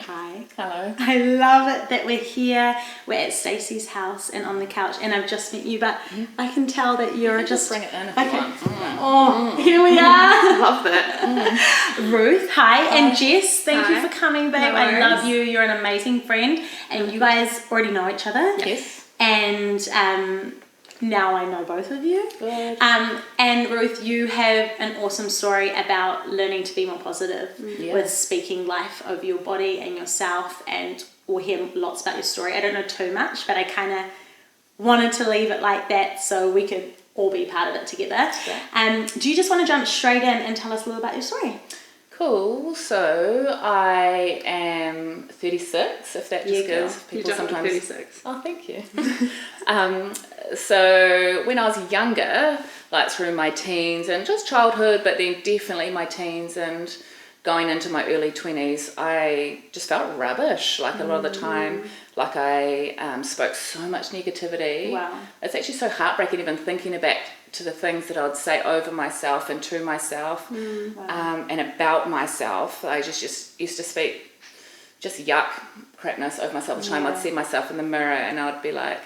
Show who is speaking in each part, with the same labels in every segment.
Speaker 1: Hi.
Speaker 2: Hello.
Speaker 1: I love it that we're here. We're at Stacey's house and on the couch, and I've just met you, but I can tell that you're just
Speaker 2: bring it in if you want.
Speaker 1: Oh, here we are.
Speaker 2: Love that.
Speaker 1: Ruth, hi, and Jess, thank you for coming, babe.
Speaker 3: No
Speaker 1: I
Speaker 3: worries.
Speaker 1: love you. You're an amazing friend, and you guys already know each other.
Speaker 2: Yes.
Speaker 1: And now I know both of you.
Speaker 2: Good.
Speaker 1: And Ruth, you have an awesome story about learning to be more positive with speaking life over your body and yourself, and we'll hear lots about your story. I don't know too much, but I kind of wanted to leave it like that so we could all be part of it together.
Speaker 2: Yeah.
Speaker 1: Do you just want to jump straight in and tell us a little about your story?
Speaker 2: Cool. So I am 36, if that just gives people sometimes.
Speaker 3: 36.
Speaker 2: Oh, thank you. So when I was younger, like through my teens and just childhood, but then definitely my teens and going into my early 20s, I just felt rubbish. Like a lot of the time, like I spoke so much negativity.
Speaker 1: Wow.
Speaker 2: It's actually so heartbreaking even thinking back to the things that I would say over myself and to myself and about myself. I just used to speak just yuck crapness over myself all the time. I'd see myself in the mirror and I'd be like,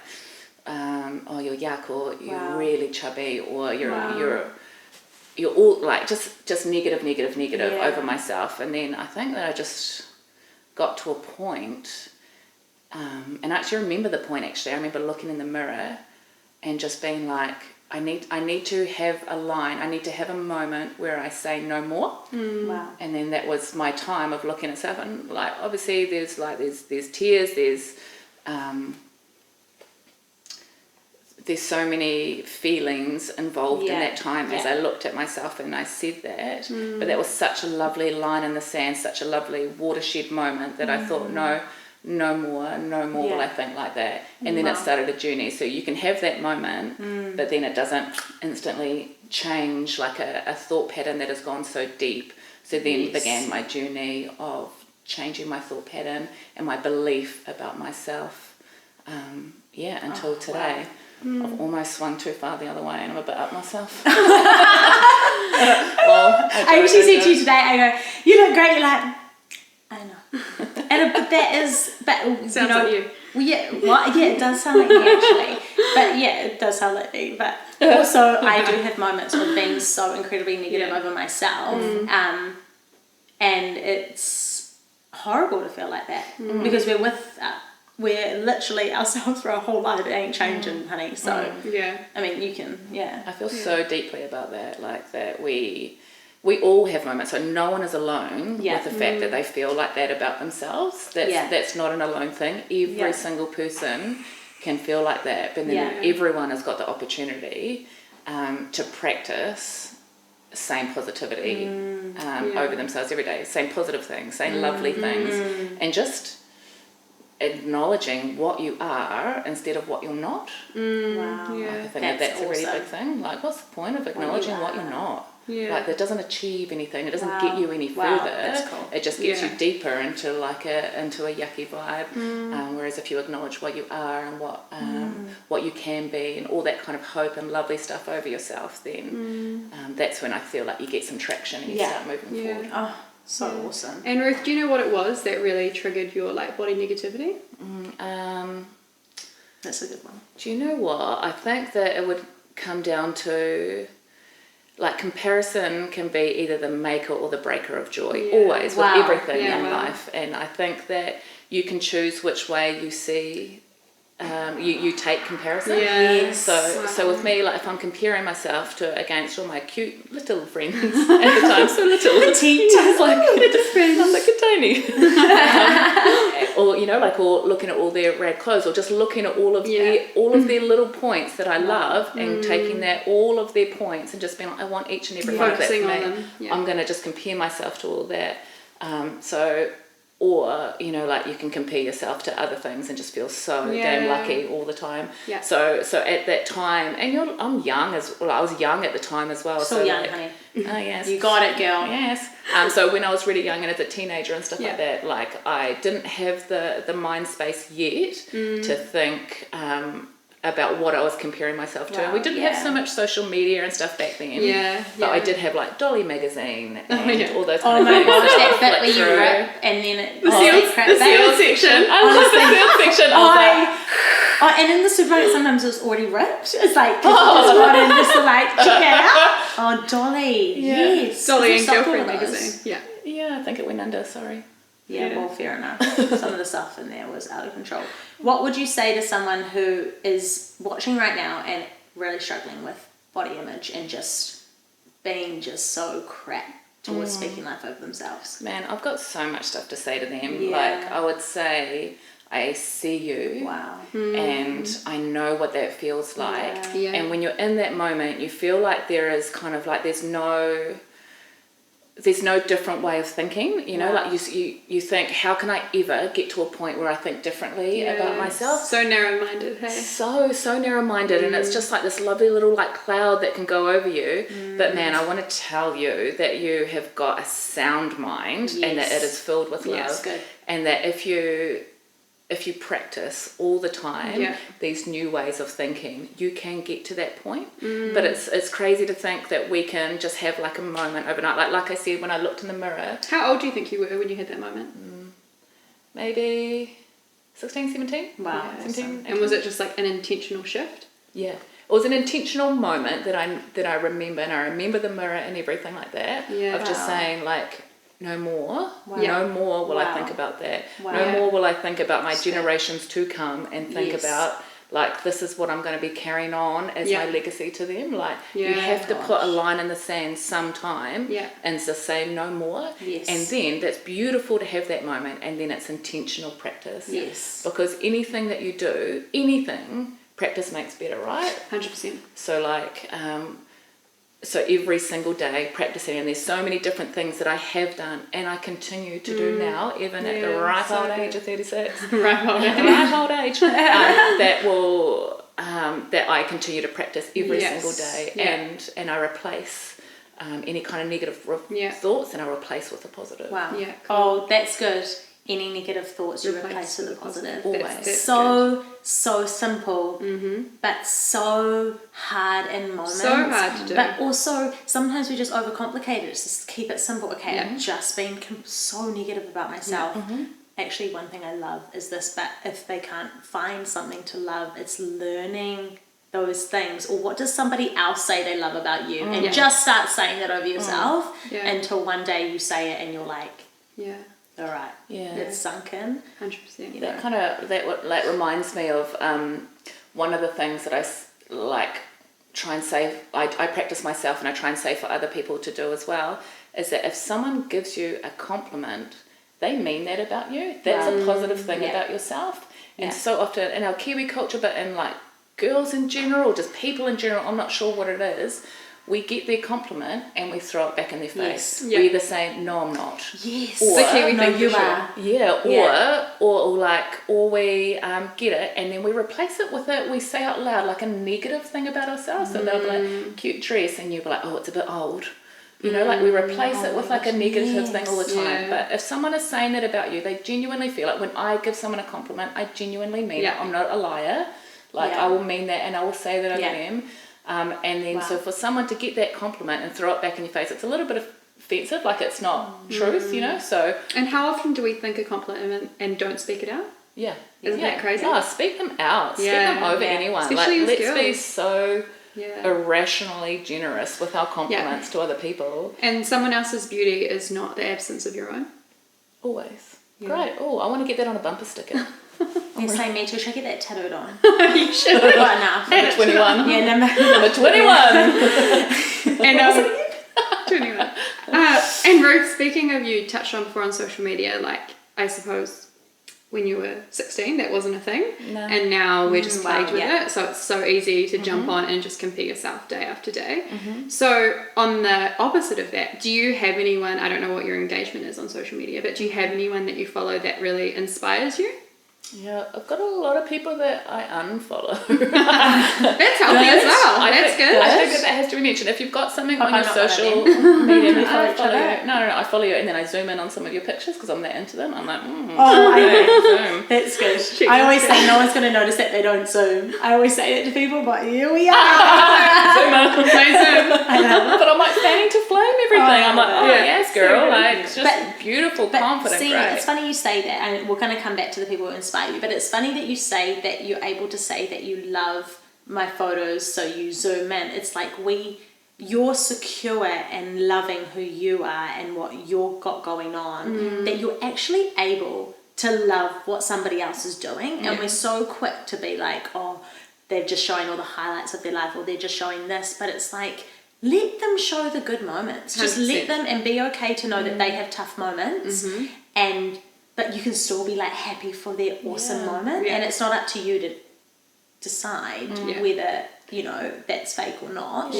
Speaker 2: oh, you're yuck, or you're really chubby, or you're all like just negative over myself. And then I think that I just got to a point, and I actually remember the point. I remember looking in the mirror and just being like, I need to have a line. I need to have a moment where I say no more.
Speaker 1: Wow.
Speaker 2: And then that was my time of looking at stuff. And like obviously there's tears, there's so many feelings involved in that time as I looked at myself and I said that. But that was such a lovely line in the sand, such a lovely watershed moment that I thought, no more will I think like that. And then it started a journey. So you can have that moment, but then it doesn't instantly change like a thought pattern that has gone so deep. So then began my journey of changing my thought pattern and my belief about myself. Until today. Wow. I've almost swung too far the other way and I'm a bit up myself. Well,
Speaker 1: I actually said to you today, I go, you look great. You're like, I know. But that is,
Speaker 3: Sounds like you.
Speaker 1: Well, it does sound like me actually. But yeah, it does sound like me. But also, I do have moments of being so incredibly negative over myself. And it's horrible to feel like that because we're literally ourselves for our whole life. It ain't changing, honey. So, I mean, you can,
Speaker 2: I feel so deeply about that, like that we all have moments, so no one is alone with the fact that they feel like that about themselves. That's not an alone thing. Every single person can feel like that, but then everyone has got the opportunity to practice same positivity over themselves every day, same positive things, same lovely things, and just acknowledging what you are instead of what you're not.
Speaker 1: Wow.
Speaker 2: I think that's a really big thing. Like, what's the point of acknowledging what you're not? Like, that doesn't achieve anything. It doesn't get you any further.
Speaker 1: That's cool.
Speaker 2: It just gets you deeper into like a yucky vibe. Whereas if you acknowledge what you are and what you can be and all that kind of hope and lovely stuff over yourself, then that's when I feel like you get some traction and you start moving forward.
Speaker 1: Oh, so awesome.
Speaker 3: And Ruth, do you know what it was that really triggered your like body negativity?
Speaker 1: That's a good one.
Speaker 2: Do you know what? I think that it would come down to, like, comparison can be either the maker or the breaker of joy, always, with everything in life. And I think that you can choose which way you see, you take comparison. So with me, like, if I'm comparing myself against all my cute little friends at the time, so little,
Speaker 1: petite,
Speaker 2: I'm like a tiny, or or looking at all their rad clothes, or just looking at all of their little points that I love, and taking all of their points and just being like, I want each and every one of that for me. I'm going to just compare myself to all that. Or, like, you can compare yourself to other things and just feel so damn lucky all the time. Yeah. So at that time, and I'm young I was young at the time as well.
Speaker 1: So young, honey.
Speaker 2: Oh, yes.
Speaker 1: You got it, girl.
Speaker 2: Yes. So when I was really young and as a teenager and stuff like that, like, I didn't have the mind space yet to think, about what I was comparing myself to.
Speaker 1: Wow,
Speaker 2: And we didn't have so much social media and stuff back then.
Speaker 3: Yeah.
Speaker 2: But I did have like Dolly magazine and all those
Speaker 1: Oh
Speaker 2: kind
Speaker 1: my
Speaker 2: of things.
Speaker 1: gosh, that
Speaker 2: I'd
Speaker 1: bit
Speaker 2: flick
Speaker 1: where you
Speaker 2: through.
Speaker 1: rip and then it
Speaker 3: The seal section.
Speaker 2: I love the seal section.
Speaker 1: And in the supermarket sometimes it was already ripped. It's like people just brought in just to like check it out. Oh, Dolly.
Speaker 2: Yeah.
Speaker 1: Yes.
Speaker 3: Dolly and
Speaker 1: Stopped
Speaker 3: Girlfriend
Speaker 1: all of those.
Speaker 3: magazine. Yeah.
Speaker 2: Yeah, I think it went under, sorry.
Speaker 1: Yeah,
Speaker 3: Yeah.
Speaker 1: well, fair enough. Some of the stuff in there was out of control. What would you say to someone who is watching right now and really struggling with body image and just being just so crap towards speaking life over themselves?
Speaker 2: Man, I've got so much stuff to say to them.
Speaker 1: Yeah.
Speaker 2: Like, I would say, I see you.
Speaker 1: Wow.
Speaker 2: And I know what that feels like.
Speaker 3: Yeah.
Speaker 2: And when you're in that moment, you feel like there is kind of like there's no different way of thinking, you know.
Speaker 1: Wow.
Speaker 2: Like you think, how can I ever get to a point where I think differently about myself?
Speaker 3: So narrow-minded, hey?
Speaker 2: So narrow-minded, and it's just like this lovely little like cloud that can go over you. But man, I want to tell you that you have got a sound mind, and that it is filled with love.
Speaker 1: Yes, good.
Speaker 2: And that if you practice all the time these new ways of thinking, you can get to that point. But it's crazy to think that we can just have like a moment overnight. Like I said, when I looked in the mirror.
Speaker 3: How old do you think you were when you had that moment?
Speaker 2: Maybe 16, 17.
Speaker 1: Wow.
Speaker 2: 17,
Speaker 3: And was it just like an intentional shift?
Speaker 2: Yeah. It was an intentional moment that I remember, and I remember the mirror and everything like that.
Speaker 3: Yeah.
Speaker 2: Of just saying like, no more.
Speaker 1: Wow.
Speaker 2: No more will I
Speaker 1: Wow.
Speaker 2: think about that.
Speaker 1: Wow.
Speaker 2: No more will I think about my generations to come and think
Speaker 1: Yes.
Speaker 2: about like this is what I'm going to be carrying on as my legacy to them. Like you
Speaker 3: Yeah.
Speaker 2: have to put a line in the sand sometime and just say no more.
Speaker 1: Yes.
Speaker 2: And then that's beautiful to have that moment, and then it's intentional practice.
Speaker 1: Yes.
Speaker 2: Because anything that you do, practice makes better, right?
Speaker 3: 100%.
Speaker 2: So like so every single day practicing, and there's so many different things that I have done and I continue to do now, even at the ripe old age of 36.
Speaker 3: Right old age.
Speaker 2: Ripe old age. That will that I continue to practice every single day, and I replace any kind of negative thoughts, and I replace with a positive.
Speaker 1: Wow.
Speaker 3: Yeah,
Speaker 1: Oh, that's good. Any negative thoughts you replace with a positive.
Speaker 2: Always.
Speaker 3: That's
Speaker 1: So simple, but so hard in moments.
Speaker 3: So hard to do.
Speaker 1: But also, sometimes we just overcomplicate it. Just keep it simple. Okay, I've just been so negative about myself. Actually, one thing I love is this, but if they can't find something to love, it's learning those things. Or what does somebody else say they love about you? And just start saying that over yourself until one day you say it and you're like, all right, it's sunk in.
Speaker 3: 100%.
Speaker 2: That kind of that reminds me of one of the things that I like try and say. I practice myself, and I try and say for other people to do as well. Is that if someone gives you a compliment, they mean that about you. That's a positive thing about yourself. And so often in our Kiwi culture, but in like girls in general, just people in general, I'm not sure what it is. We get their compliment and we throw it back in their face.
Speaker 1: Yes.
Speaker 2: We either say, no, I'm not.
Speaker 1: Yes.
Speaker 2: Or,
Speaker 3: The Kiwi
Speaker 1: no,
Speaker 3: thing
Speaker 1: you
Speaker 3: for sure.
Speaker 1: are.
Speaker 2: Yeah, or we get it and then we replace it with we say out loud like a negative thing about ourselves. So they'll be like, cute dress, and you'll be like, oh, it's a bit old. You know, like we replace it with like a negative thing all the time.
Speaker 3: Yeah.
Speaker 2: But if someone is saying that about you, they genuinely feel like when I give someone a compliment, I genuinely mean it. I'm not a liar. Like I will mean that, and I will say that over them. And then so for someone to get that compliment and throw it back in your face, it's a little bit offensive, like it's not truth, you know. So
Speaker 3: And how often do we think a compliment and don't speak it out? Isn't that crazy?
Speaker 2: Oh, speak them out. Speak them over anyone.
Speaker 3: Especially
Speaker 2: like
Speaker 3: as
Speaker 2: let's be
Speaker 3: girls.
Speaker 2: so irrationally generous with our compliments to other people.
Speaker 3: And someone else's beauty is not the absence of your own.
Speaker 2: Always. Great. Oh, I want to get that on a bumper sticker.
Speaker 1: Same me too. Should I get that tattooed on?
Speaker 3: You should.
Speaker 1: Well, enough.
Speaker 2: Number 21.
Speaker 1: Yeah, number
Speaker 2: 21.
Speaker 3: And 21. And Ruth, speaking of, you touched on before on social media, like I suppose when you were 16 that wasn't a thing, and now we're just plagued with it, so it's so easy to jump on and just compare yourself day after day. So on the opposite of that, do you have anyone, I don't know what your engagement is on social media, but do you have anyone that you follow that really inspires you?
Speaker 2: Yeah, I've got a lot of people that I unfollow.
Speaker 3: That's healthy as well. That's good.
Speaker 2: I think that has to be mentioned. If you've got something on
Speaker 1: I'm
Speaker 2: your
Speaker 1: not
Speaker 2: social
Speaker 1: one
Speaker 2: media,
Speaker 1: we
Speaker 2: I
Speaker 1: follow each
Speaker 2: follow
Speaker 1: other?
Speaker 2: you. No, I follow you, and then I zoom in on some of your pictures because I'm that into them. I'm like,
Speaker 1: Oh,
Speaker 2: zoom.
Speaker 1: that's good. I always say no one's going to notice that they don't zoom. I always say that to people, but here we are.
Speaker 2: Zoom in.
Speaker 1: I love it.
Speaker 2: But I'm like fanning to flame everything. I'm like, yes, girl.
Speaker 3: So
Speaker 2: like, it's just beautiful, confident,
Speaker 1: see,
Speaker 2: great.
Speaker 1: it's funny you say that, and we're going to come back to the people who inspire you, but it's funny that you say that you're able to say that you love my photos, so you zoom in. It's like you're secure and loving who you are and what you've got going on, that you're actually able to love what somebody else is doing. And we're so quick to be like, oh, they're just showing all the highlights of their life, or they're just showing this, but it's like, let them show the good moments. Just
Speaker 3: 100%.
Speaker 1: let them, and be okay to know that they have tough moments, but you can still be like happy for their awesome moment, and it's not up to you to decide whether that's fake or not.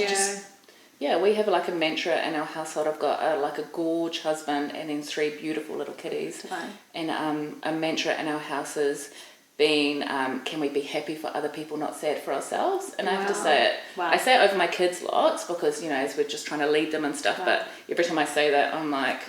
Speaker 2: Yeah, we have like a mantra in our household. I've got a gorge husband and then 3 beautiful little kitties.
Speaker 1: Divine.
Speaker 2: And a mantra in our house is being, can we be happy for other people, not sad for ourselves? And I have to say it.
Speaker 1: Wow.
Speaker 2: I say it over my kids lots because, as we're just trying to lead them and stuff. But every time I say that, I'm like,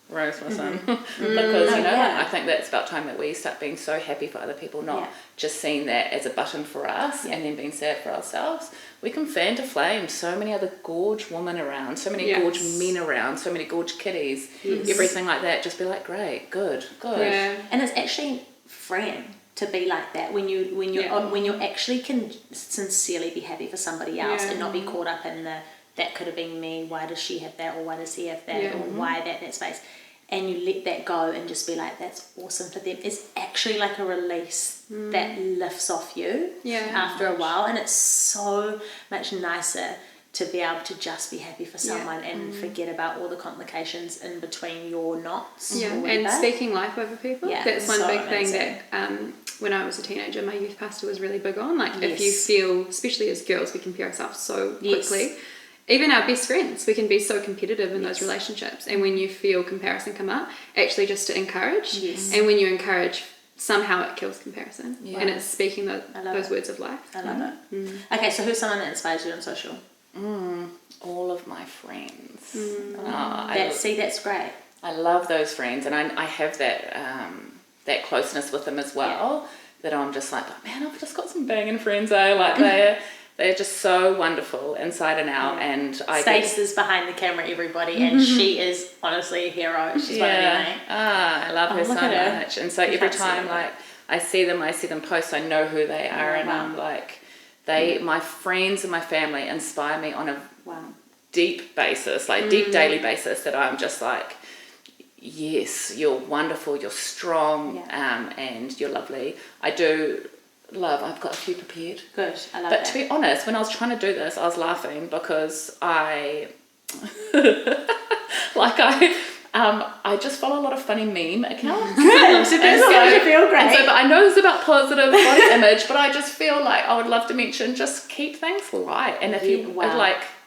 Speaker 2: Rose, my son. Because, I think that it's about time that we start being so happy for other people, not just seeing that as a button for us and then being sad for ourselves. We can fan to flame so many other gorge women around, so many gorge men around, so many gorge kitties, everything like that. Just be like, great, good.
Speaker 3: Yeah.
Speaker 1: And it's actually freeing to be like that when you actually can sincerely be happy for somebody else and not be caught up in that could have been me, why does she have that, or why does he have that, or why that space, and you let that go and just be like, that's awesome for them. It's actually like a release that lifts off you after a while, and it's so much nicer to be able to just be happy for someone and forget about all the complications in between your knots.
Speaker 3: Yeah, and speaking life over people.
Speaker 1: Yeah,
Speaker 3: that's one
Speaker 1: so
Speaker 3: big
Speaker 1: amazing.
Speaker 3: thing that when I was a teenager, my youth pastor was really big on. Like, if you feel, especially as girls, we compare ourselves so quickly. Even our best friends, we can be so competitive in those relationships. And when you feel comparison come up, actually just to encourage. And when you encourage, somehow it kills comparison. And it's speaking those words of life.
Speaker 1: I love it. Okay, so who's someone that inspires you on social?
Speaker 2: All of my friends.
Speaker 1: That's great.
Speaker 2: I love those friends, and I have that closeness with them as well, that I'm just like, oh, man, I've just got some banging friends, like they're just so wonderful inside and out, and
Speaker 1: Stace is behind the camera, everybody, and she is honestly a hero. She's one of them,
Speaker 2: I love her so much, and so every time I see them post, I know who they are, and I'm like, my friends and my family inspire me on a deep basis, like deep daily basis, that I'm just like, yes, you're wonderful, you're strong, and you're lovely. I've got a few prepared.
Speaker 1: Good, I love
Speaker 2: But to be honest, when I was trying to do this, I was laughing because I just follow a lot of funny meme accounts.
Speaker 1: Good, so that's what you feel great.
Speaker 2: But I know this is about positive body image, but I just feel like I would love to mention, just keep things light. And if you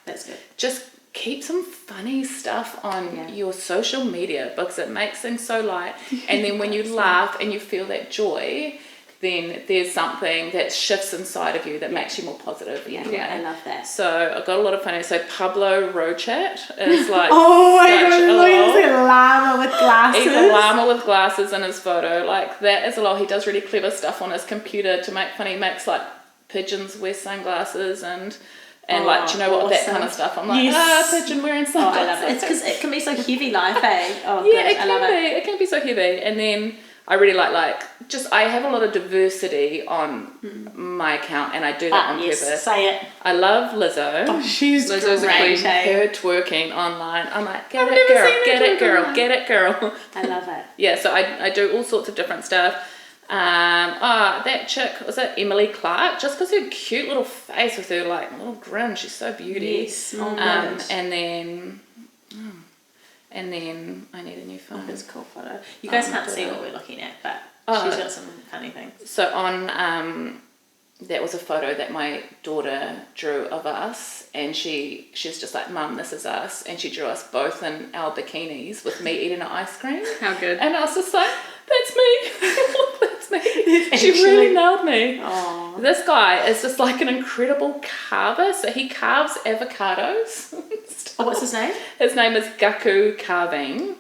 Speaker 1: that's good.
Speaker 2: Just keep some funny stuff on your social media, because it makes things so light. And then when you laugh and you feel that joy, then there's something that shifts inside of you that makes you more positive.
Speaker 1: I love that.
Speaker 2: So I got a lot of funny. So Pablo Rochat is like,
Speaker 1: oh my god, look at this llama with glasses.
Speaker 2: He's a llama with glasses in his photo. Like, that is a lot. He does really clever stuff on his computer to make funny. He makes like pigeons wear sunglasses and like, do you know what, that kind of stuff. I'm like, pigeon wearing sunglasses.
Speaker 1: I love it. It's because it can be so heavy life, eh? Oh,
Speaker 2: yeah,
Speaker 1: good. I love it.
Speaker 2: It can be so heavy. And then I really like I have a lot of diversity on my account, and I do that on purpose.
Speaker 1: Say it.
Speaker 2: I love Lizzo.
Speaker 1: Oh, she's
Speaker 3: Lizzo's
Speaker 1: great.
Speaker 2: Her twerking online. I'm like, get it, girl.
Speaker 1: I love it.
Speaker 2: Yeah, so I do all sorts of different stuff. That chick, was it Emily Clark? Just because her cute little face with her like little grin, she's so beauty.
Speaker 1: Yes.
Speaker 2: And then I need a new phone.
Speaker 1: That's a cool photo. You guys can't see what we're looking at, but she's got some funny things.
Speaker 2: So on that was a photo that my daughter drew of us, and she's just like, Mum, this is us, and she drew us both in our bikinis with me eating an ice cream.
Speaker 3: How good.
Speaker 2: And I was just like, that's me. That's nails me. She really nailed me.
Speaker 1: Oh.
Speaker 2: This guy is just like an incredible carver. So he carves avocados.
Speaker 1: Oh, what's his name?
Speaker 2: His name is Gaku Carving.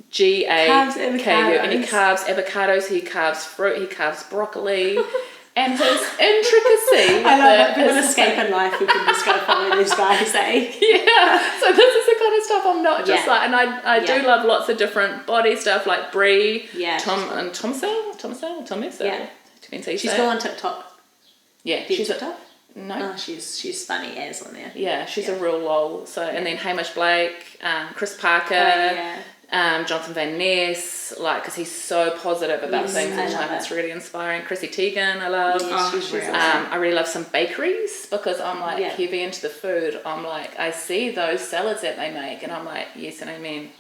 Speaker 2: G-A-K-U. And he carves avocados, he carves fruit, he carves broccoli. And his intricacy.
Speaker 1: I love that. If we want to escape in life, we can just go follow these guys, eh?
Speaker 2: Yeah. So this is the kind of stuff I'm not just like, and I do love lots of different body stuff like Brie, Thomasel.
Speaker 1: Yeah.
Speaker 2: Depends how you
Speaker 1: She's
Speaker 2: say
Speaker 1: still
Speaker 2: it.
Speaker 1: on TikTok.
Speaker 2: Yeah.
Speaker 1: She's TikTok?
Speaker 2: No.
Speaker 1: Oh, she's funny as on there.
Speaker 2: Yeah, she's a real lol. So and then Hamish Blake, Chris Parker, Jonathan Van Ness, like because he's so positive about things all the time. It's really inspiring. Chrissy Teigen, I love.
Speaker 1: Yes, she's real.
Speaker 2: I really love some bakeries because I'm like heavy into the food. I'm like I see those salads that they make, and I'm like yes and amen.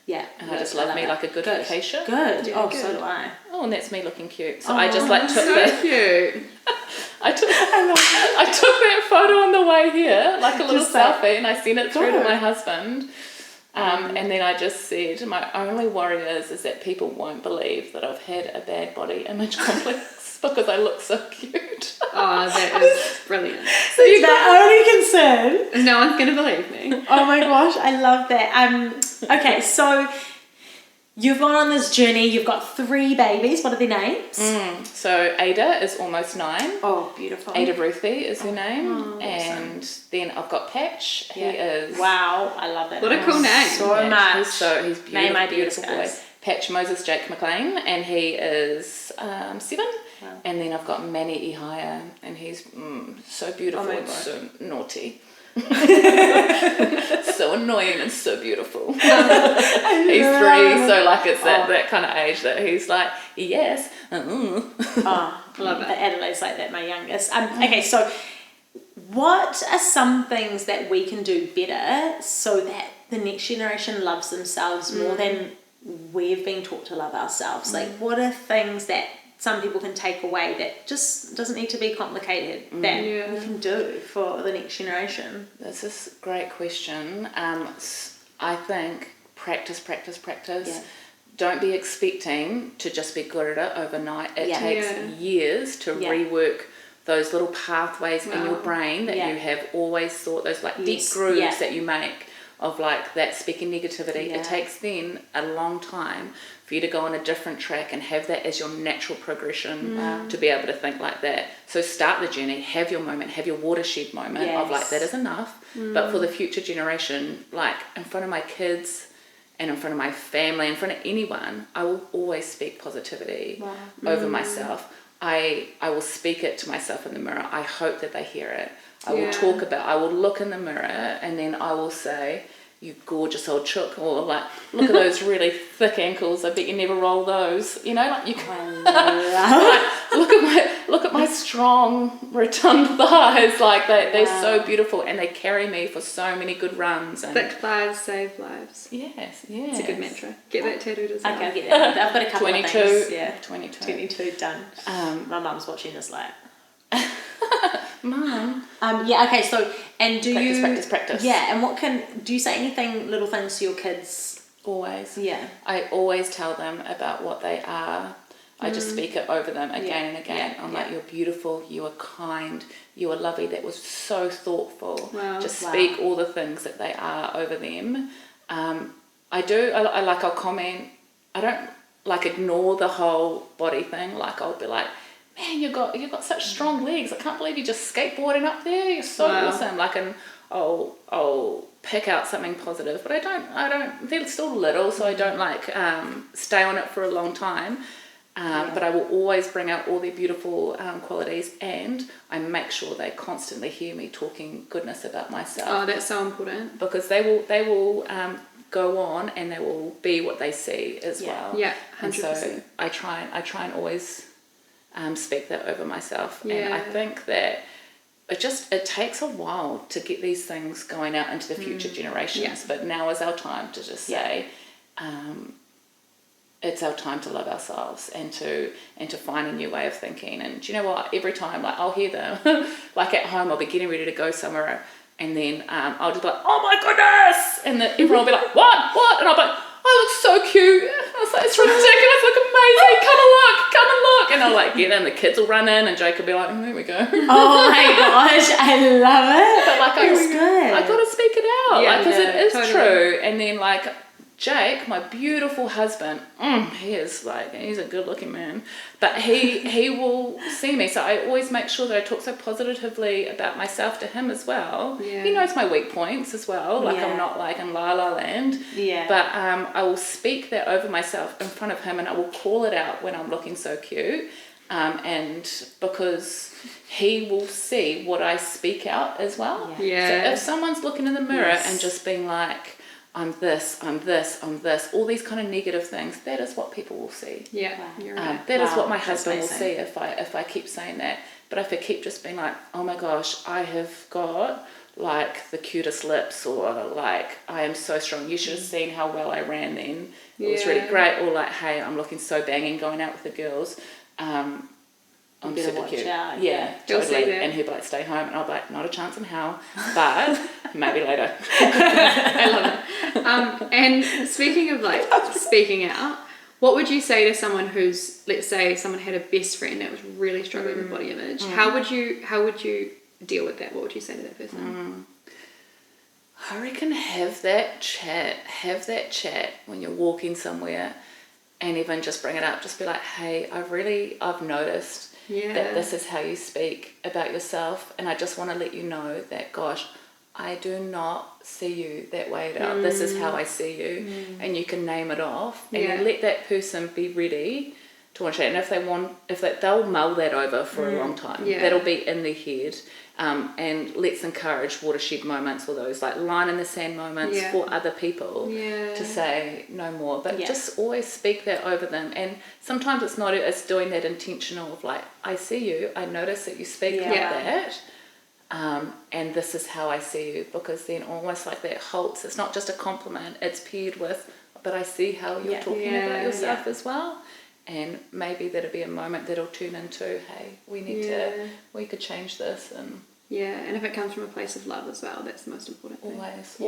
Speaker 1: Yeah,
Speaker 2: and I just love me like a good focaccia.
Speaker 1: Good.
Speaker 2: Yeah,
Speaker 1: good. So do I.
Speaker 2: Oh, and that's me looking cute. So I just like took
Speaker 3: Cute.
Speaker 2: I took that photo on the way here, like a little selfie, and I sent it through to my husband. And then I just said, my only worry is that people won't believe that I've had a bad body image complex because I look so cute.
Speaker 3: Oh, that is brilliant.
Speaker 1: So you got only concern.
Speaker 3: No one's gonna believe me.
Speaker 1: Oh my gosh, I love that. Okay, so you've gone on this journey. You've got 3 babies. What are their names?
Speaker 2: So Ada is almost 9.
Speaker 1: Oh, beautiful.
Speaker 2: Ada Ruthie is her name. And then I've got Patch. He is...
Speaker 1: Wow, I love that.
Speaker 3: What a cool name.
Speaker 1: So much.
Speaker 2: He's beautiful,
Speaker 1: Name ideas,
Speaker 2: beautiful boy.
Speaker 1: guys.
Speaker 2: Patch Moses Jake Mclean, and he is 7.
Speaker 1: Wow.
Speaker 2: And then I've got Manny Ihaya, and he's so beautiful and so naughty. So annoying and so beautiful. He's 3, so like it's that kind of age that he's like, yes.
Speaker 1: Oh, love it. Adelaide's like that, my youngest. Okay, so what are some things that we can do better so that the next generation loves themselves more than we've been taught to love ourselves? Like, what are things that some people can take away that just doesn't need to be complicated that we can do for the next generation?
Speaker 2: This is a great question. I think practice.
Speaker 1: Yeah.
Speaker 2: Don't be expecting to just be good at it overnight. It takes years to rework those little pathways in your brain that you have always thought, those like deep grooves that you make of like that speaking negativity. It takes then a long time for you to go on a different track and have that as your natural progression to be able to think like that. So start the journey, have your moment, have your watershed moment of like, that is enough. But for the future generation, like in front of my kids and in front of my family, in front of anyone, I will always speak positivity over myself. I will speak it to myself in the mirror. I hope that they hear it. I will look in the mirror and then I will say, you gorgeous old chook, or like, look at those really thick ankles, I bet you never roll those, you know, like you can like, look at my strong rotund thighs, like they're so beautiful and they carry me for so many good runs. And
Speaker 3: thick thighs save lives.
Speaker 2: Yes.
Speaker 3: It's a good mantra. Get that tattooed as well.
Speaker 1: Okay, I'll get that. I've got a couple
Speaker 2: 22,
Speaker 1: of things. Yeah,
Speaker 2: 22
Speaker 1: done. My mum's watching this like,
Speaker 2: Mum.
Speaker 1: Okay, so, and do
Speaker 2: Practice.
Speaker 1: Yeah, and do you say anything, little things to your kids?
Speaker 2: Always.
Speaker 1: Yeah.
Speaker 2: I always tell them about what they are. I just speak it over them again and again. I'm like, you're beautiful, you are kind, you are lovely. That was so thoughtful.
Speaker 3: Wow.
Speaker 2: Just speak all the things that they are over them. I'll comment. I don't like ignore the whole body thing. Like I'll be like, man, you've got such strong legs. I can't believe you're just skateboarding up there. You're so awesome. Like, and I'll pick out something positive, but I don't. They're still little, so I don't like stay on it for a long time. But I will always bring out all their beautiful qualities, and I make sure they constantly hear me talking goodness about myself.
Speaker 3: Oh, that's so important.
Speaker 2: Because they will go on and they will be what they see as well.
Speaker 3: Yeah, 100%.
Speaker 2: And so I try and always speak that over myself.
Speaker 3: Yeah.
Speaker 2: And I think that it takes a while to get these things going out into the future generations.
Speaker 3: Yeah.
Speaker 2: But now is our time to just say, it's our time to love ourselves and to find a new way of thinking. And do you know what? Every time, like I'll hear them, like at home, I'll be getting ready to go somewhere, and then I'll just be like, oh my goodness, and then everyone will be like, what? And I'll be like, I look so cute. I was like, it's ridiculous, look amazing, come and look. And I'll like get in, the kids will run in and Jake will be like, there we go.
Speaker 1: Oh my gosh, I love it.
Speaker 2: But like I gotta speak it out, because it is
Speaker 3: totally
Speaker 2: true. And then like Jake, my beautiful husband, he's a good looking man, but he will see me, so I always make sure that I talk so positively about myself to him as well. He knows my weak points as well, like I'm not like in la la land, but I will speak that over myself in front of him, and I will call it out when I'm looking so cute, and because he will see what I speak out as well. So if someone's looking in the mirror and just being like, I'm this, all these kind of negative things, that is what people will see.
Speaker 3: You're right.
Speaker 2: That is what my husband will see if I keep saying that. But if I keep just being like, oh my gosh, I have got like the cutest lips, or like I am so strong, you should have seen how well I ran then, it was really great, or like, hey, I'm looking so banging going out with the girls, I'm super cute.
Speaker 1: Out,
Speaker 2: totally. And he'll be like, stay home, and I'll be like, not a chance in hell, but maybe later.
Speaker 3: I love it. And speaking of like speaking out, what would you say to someone who's, let's say someone had a best friend that was really struggling with body image? How would you deal with that? What would you say to that person?
Speaker 2: I reckon have that chat when you're walking somewhere, and even just bring it up, just be like, hey, I've noticed that this is how you speak about yourself, and I just want to let you know that, gosh, I do not see you that way at all. This is how I see you, and you can name it off, and then let that person be ready to want to chat. And if they'll mull that over for a long time, that'll be in their head. And let's encourage watershed moments, or those like line in the sand moments for other people to say no more, but just always speak that over them. And sometimes it's doing that intentional of like, I see you, I notice that you speak like that, and this is how I see you, because then almost like that halts, it's not just a compliment, it's paired with, but I see how you're talking about yourself as well. And maybe that'll be a moment that'll turn into, hey, we could change this. And
Speaker 3: and if it comes from a place of love as well, that's the most important thing.
Speaker 2: Always.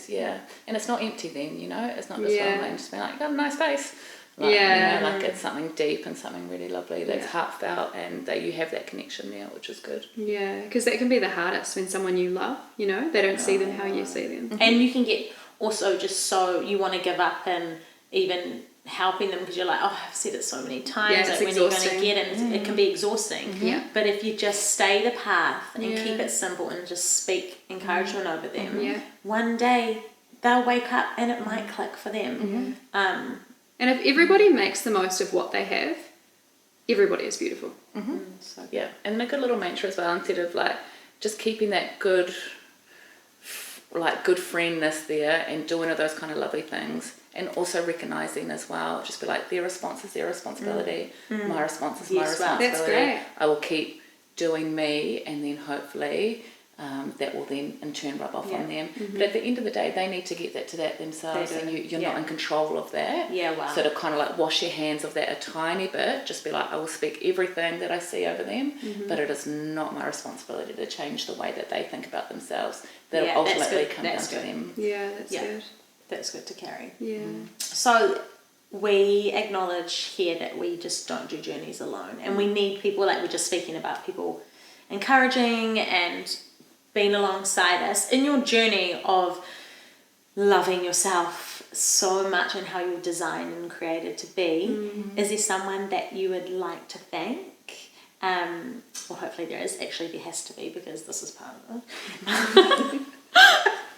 Speaker 2: And it's not empty then, it's not just one just being like, you got a nice face. Like, like it's something deep and something really lovely that's heartfelt, and that you have that connection there, which is good.
Speaker 3: Because that can be the hardest when someone you love, they don't see them how you see them.
Speaker 1: And you can get also just so you want to give up and even helping them, because you're like, oh, I've said it so many times, like when you're going to get it, it can be exhausting. But if you just stay the path and keep it simple and just speak encouragement over them, one day they'll wake up and it might click for them.
Speaker 3: And if everybody makes the most of what they have, everybody is beautiful.
Speaker 2: So and a good little mantra as well, instead of like just keeping that good friendness there and doing all those kind of lovely things. And also recognising as well, just be like, their response is their responsibility, my response is my responsibility.
Speaker 3: That's great.
Speaker 2: I will keep doing me, and then hopefully that will then in turn rub off on them. But at the end of the day, they need to get that to that themselves, and you're not in control of that. So to kind of like wash your hands of that a tiny bit, just be like, I will speak everything that I see over them, but it is not my responsibility to change the way that they think about themselves. That'll ultimately come down to them.
Speaker 3: That's good.
Speaker 1: That's good to carry. So we acknowledge here that we just don't do journeys alone, and we need people, like we're just speaking about, people encouraging and being alongside us in your journey of loving yourself so much and how you're designed and created to be. Is there someone that you would like to thank? Well, hopefully there is. Actually, there has to be, because this is part of it.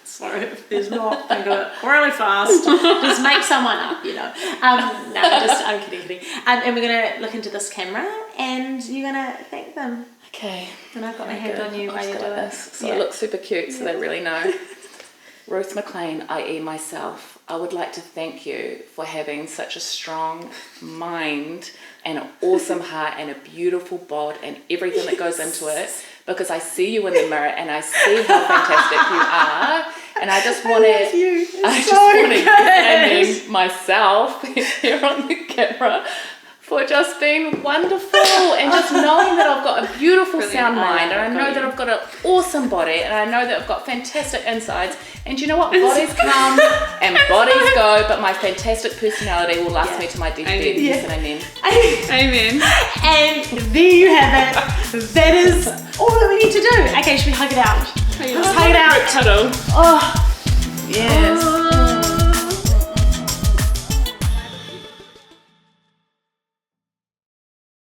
Speaker 1: Sorry, if there's not, think of it really fast. Just make someone up, I'm kidding. And we're going to look into this camera, and you're going to thank them.
Speaker 2: Okay.
Speaker 1: And I've got my hand on you while you do it.
Speaker 2: So it looks super cute, so they really know. Ruth Mclean, i.e. myself, I would like to thank you for having such a strong mind and an awesome heart and a beautiful bod and everything that goes into it, because I see you in the mirror and I see how fantastic you are, and I just want to thank myself here on the camera for just being wonderful and just knowing that I've got a beautiful sound mind, and I know that I've got an awesome body, and I know that I've got fantastic insides. And you know what? Bodies come and bodies go, but my fantastic personality will last me to my deathbed. Yes and amen.
Speaker 3: Amen.
Speaker 1: And there you have it. That is all that we need to do. Okay, should we hug it out? Let's hug it out.
Speaker 2: Cuddle.
Speaker 1: Oh,
Speaker 2: yes.